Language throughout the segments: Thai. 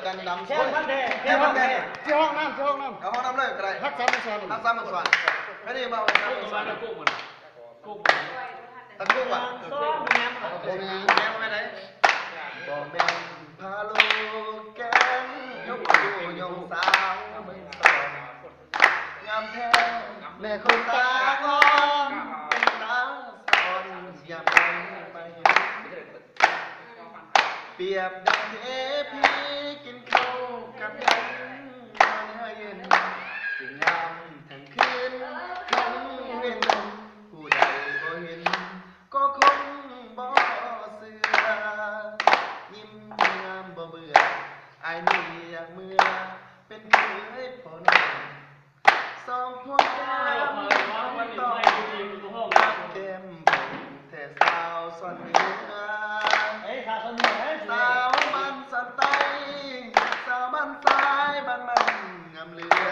กันดำ แช่พันแดง แช่พันแดง ที่ห้องน้ำที่ห้องน้ำ เอาห้องน้ำเลยก็ได้ รักษาไม่สอน รักษามันส่วนไม่ได้มา กุ้งมาแล้วกุ้งมันกุ้ง ตะกุ้งว่ะ ซ้อมแง้ม โอ้ยแม่ไม่ได้บ่แม่พาลูกแกงยกดูยงสาวไม่สอนงามแท้แม่คนตางอนเป็นตาสอนอย่าไปเปรียบดังเทพีกินข้าวกับยันมันให้เย็นจึงงามทั้งคืนทั้งเว้นผู้ใดบ่เห็นก็คงบ่เสือยิ้มงามบ่เบื่ออายนี่อยากเมื่อเป็นเคยพอน้องสองคนแก้มต้องรักเต็มแต่สาวส่วนเหนือ เฮ้ยสาวคนเหนือ สาวบ้านสันไตสาวบ้านซ้ายบ้านมันงามเหลือ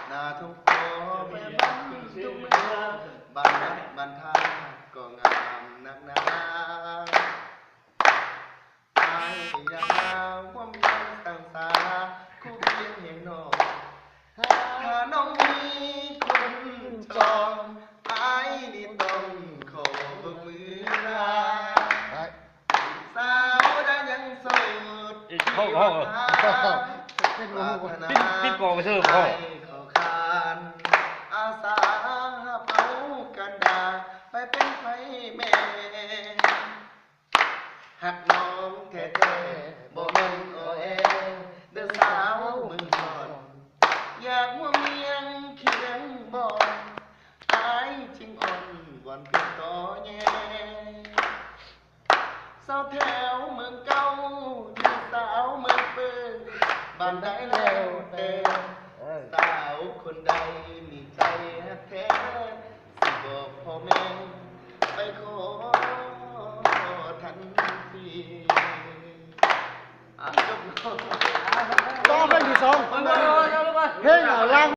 หน้าทุกโคแม่บ้านทุกเมืองบ้านรักบ้านท่าก็งามนักหนาตายอย่างนางว่ามีต่างสาคู่เคียงเห็นน้องถ้าน้องมีคนจองไอ้นี่ต้องขอมือลาสาวได้ยังโสดปิ้งกองไปซื้อพ่อ เขาคานอาสาเผากันดาไปเป็นไฟแม่หักน้องแท้ๆบ่แม่นโอเอเด้อสาวมึงก่อนอยากว่าเมียงเคียงบ่อายชิงอ่อนวันเป็นต่อแย่สาวแถวเมืองเก่าที่สาวเมืองเปิงบ้านใดแล้วแต่สาวคนใดมีใจแท้สิบอกพ่อแม่ไปขอทันทีจบ ต้องเป็นที่สองเพลงหลัง